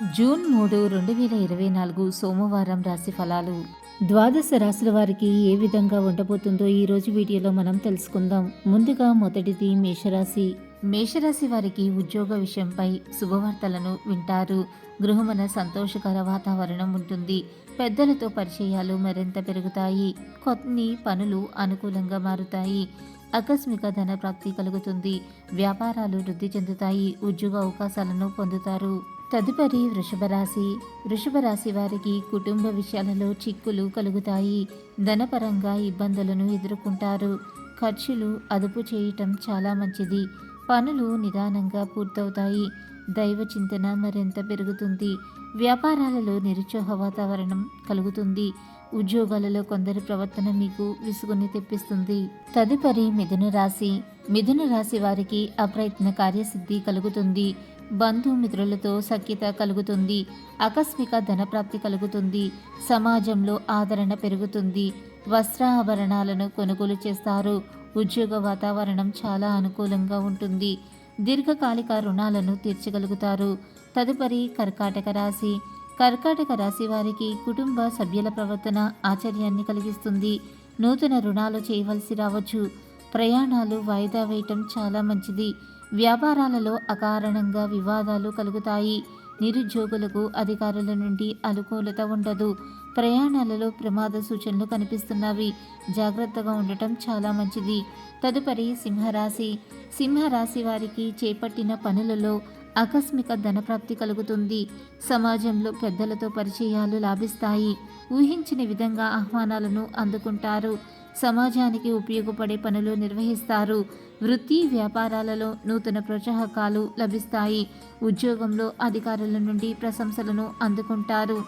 June 3, 2024 సోమవారం రాశి ఫలాలు. ద్వాదశ రాశుల వారికి ఏ విధంగా ఉండబోతుందో ఈరోజు వీడియోలో మనం తెలుసుకుందాం. ముందుగా మొదటిది మేషరాశి. మేషరాశి వారికి ఉద్యోగ విషయంపై శుభవార్తలను వింటారు. గృహమున సంతోషకర వాతావరణం ఉంటుంది. పెద్దలతో పరిచయాలు మరింత పెరుగుతాయి. కొన్ని పనులు అనుకూలంగా మారుతాయి. ఆకస్మిక ధన ప్రాప్తి కలుగుతుంది. వ్యాపారాలు వృద్ధి చెందుతాయి. ఉద్యోగ అవకాశాలను పొందుతారు. తదుపరి వృషభ రాశి. వృషభ రాశి వారికి కుటుంబ విషయాలలో చిక్కులు కలుగుతాయి. ధనపరంగా ఇబ్బందులను ఎదుర్కొంటారు. ఖర్చులు అదుపు చేయటం చాలా మంచిది. పనులు నిదానంగా పూర్తవుతాయి. దైవ చింతన మరింత పెరుగుతుంది. వ్యాపారాలలో నిరుత్సాహ వాతావరణం కలుగుతుంది. ఉద్యోగాలలో కొందరి ప్రవర్తన మీకు విసుగుని తెప్పిస్తుంది. తదుపరి మిథున రాశి. మిథున రాశి వారికి అప్రయత్న కార్యసిద్ధి కలుగుతుంది. బంధుమిత్రులతో సఖ్యత కలుగుతుంది. ఆకస్మిక ధనప్రాప్తి కలుగుతుంది. సమాజంలో ఆదరణ పెరుగుతుంది. వస్త్రాభరణాలను కొనుగోలు చేస్తారు. ఉద్యోగ వాతావరణం చాలా అనుకూలంగా ఉంటుంది. దీర్ఘకాలిక రుణాలను తీర్చగలుగుతారు. తదుపరి కర్కాటక రాశి. కర్కాటక రాశి వారికి కుటుంబ సభ్యుల ప్రవర్తన ఆశ్చర్యాన్ని కలిగిస్తుంది. నూతన రుణాలు చేయవలసి రావచ్చు. ప్రయాణాలు వాయిదా వేయటం చాలా మంచిది. వ్యాపారాలలో అకారణంగా వివాదాలు కలుగుతాయి. నిరుద్యోగులకు అధికారుల నుండి అనుకూలత ఉండదు. ప్రయాణాలలో ప్రమాద సూచనలు కనిపిస్తున్నవి. జాగ్రత్తగా ఉండటం చాలా మంచిది. తదుపరి సింహరాశి. సింహరాశి వారికి చేపట్టిన పనులలో ఆకస్మిక ధనప్రాప్తి కలుగుతుంది. సమాజంలో పెద్దలతో పరిచయాలు లాభిస్తాయి. ఊహించిన విధంగా ఆహ్వానాలను అందుకుంటారు. సమాజానికి ఉపయోగపడే పనులు నిర్వహిస్తారు. వృత్తి వ్యాపారాలలో నూతన ప్రోత్సాహకాలు లభిస్తాయి. ఉద్యోగంలో అధికారుల నుండి ప్రశంసలను అందుకుంటారు.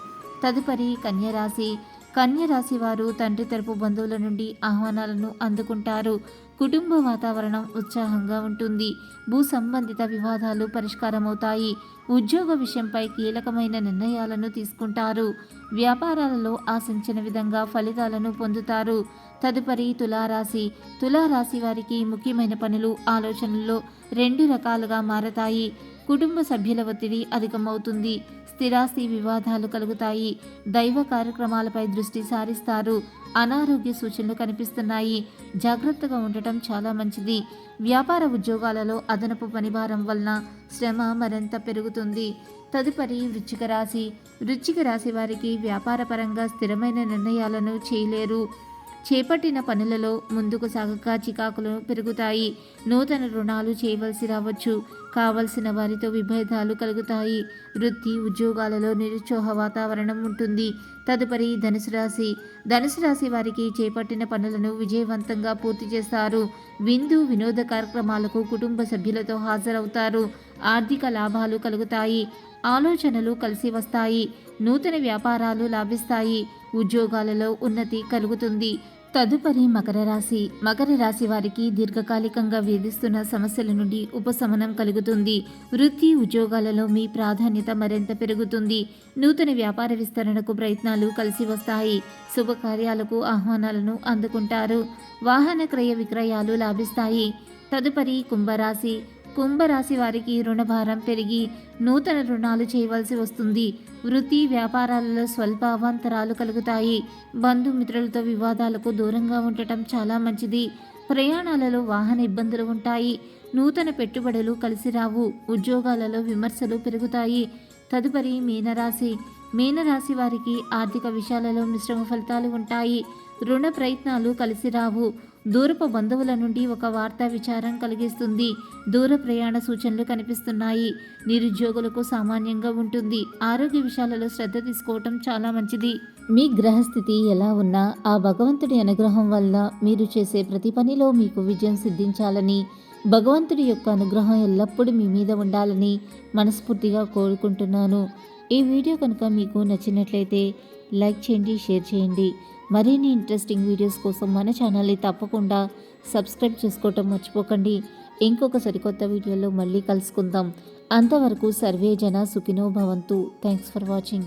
తదుపరి కన్యరాశి. కన్యరాశి వారు తండ్రి తరపు బంధువుల నుండి ఆహ్వానాలను అందుకుంటారు. కుటుంబ వాతావరణం ఉత్సాహంగా ఉంటుంది. భూ సంబంధిత వివాదాలు పరిష్కారమవుతాయి. ఉద్యోగ విషయంపై కీలకమైన నిర్ణయాలను తీసుకుంటారు. వ్యాపారాలలో ఆశించిన విధంగా ఫలితాలను పొందుతారు. తదుపరి తులారాశి. తులారాశి వారికి ముఖ్యమైన పనులు ఆలోచనల్లో రెండు రకాలుగా మారతాయి. కుటుంబ సభ్యుల ఒత్తిడి అధికమవుతుంది. స్థిరాస్తి వివాదాలు కలుగుతాయి. దైవ కార్యక్రమాలపై దృష్టి సారిస్తారు. అనారోగ్య సూచనలు కనిపిస్తున్నాయి. జాగ్రత్తగా ఉండటం చాలా మంచిది. వ్యాపార ఉద్యోగాలలో అదనపు పనిభారం వలన శ్రమ మరింత పెరుగుతుంది. తదుపరి వృశ్చిక రాశి. వృశ్చిక రాశి వారికి వ్యాపారపరంగా స్థిరమైన నిర్ణయాలను చేయలేరు. చేపట్టిన పనులలో ముందుకు సాగక చికాకులు పెరుగుతాయి. నూతన రుణాలు చేయవలసి రావచ్చు. కావలసిన వారితో విభేదాలు కలుగుతాయి. వృత్తి ఉద్యోగాలలో నిరుత్సాహ వాతావరణం ఉంటుంది. తదుపరి ధనుసు రాశి. ధనుసు రాశి వారికి చేపట్టిన పనులను విజయవంతంగా పూర్తి చేస్తారు. విందు వినోద కార్యక్రమాలకు కుటుంబ సభ్యులతో హాజరవుతారు. ఆర్థిక లాభాలు కలుగుతాయి. ఆలోచనలు కలిసి వస్తాయి. నూతన వ్యాపారాలు లాభిస్తాయి. ఉద్యోగాలలో ఉన్నతి కలుగుతుంది. తదుపరి మకర రాశి. మకర రాశి వారికి దీర్ఘకాలికంగా వేధిస్తున్న సమస్యల నుండి ఉపశమనం కలుగుతుంది. వృత్తి ఉద్యోగాలలో మీ ప్రాధాన్యత మరింత పెరుగుతుంది. నూతన వ్యాపార విస్తరణకు ప్రయత్నాలు కలిసి వస్తాయి. శుభకార్యాలకు ఆహ్వానాలను అందుకుంటారు. వాహన క్రయ విక్రయాలు లాభిస్తాయి. తదుపరి కుంభరాశి. కుంభరాశి వారికి రుణభారం పెరిగి నూతన రుణాలు చేయవలసి వస్తుంది. వృత్తి వ్యాపారాలలో స్వల్ప అవాంతరాలు కలుగుతాయి. బంధుమిత్రులతో వివాదాలకు దూరంగా ఉండటం చాలా మంచిది. ప్రయాణాలలో వాహన ఇబ్బందులు ఉంటాయి. నూతన పెట్టుబడులు కలిసి రావు. ఉద్యోగాలలో విమర్శలు పెరుగుతాయి. తదుపరి మీనరాశి. మీనరాశి వారికి ఆర్థిక విషయాలలో మిశ్రమ ఫలితాలు ఉంటాయి. రుణ ప్రయత్నాలు కలిసి రావు. దూరపు బంధువుల నుండి ఒక వార్తా విచారం కలిగిస్తుంది. దూర ప్రయాణ సూచనలు కనిపిస్తున్నాయి. నిరుద్యోగులకు సామాన్యంగా ఉంటుంది. ఆరోగ్య విషయాలలో శ్రద్ధ తీసుకోవటం చాలా మంచిది. మీ గ్రహస్థితి ఎలా ఉన్నా ఆ భగవంతుడి అనుగ్రహం వల్ల మీరు చేసే ప్రతి పనిలో మీకు విజయం సిద్ధించాలని, భగవంతుడి యొక్క అనుగ్రహం ఎల్లప్పుడూ మీ మీద ఉండాలని మనస్ఫూర్తిగా కోరుకుంటున్నాను. ఈ వీడియో కనుక మీకు నచ్చినట్లయితే లైక్ చేయండి, షేర్ చేయండి. మరిన్ని ఇంట్రెస్టింగ్ వీడియోస్ కోసం మన ఛానల్ని తప్పకుండా సబ్స్క్రైబ్ చేసుకోవటం మర్చిపోకండి. ఇంకొక సరికొత్త వీడియోలో మళ్ళీ కలుసుకుందాం. అంతవరకు సర్వే జన సుఖినో భవంతు. Thanks for watching.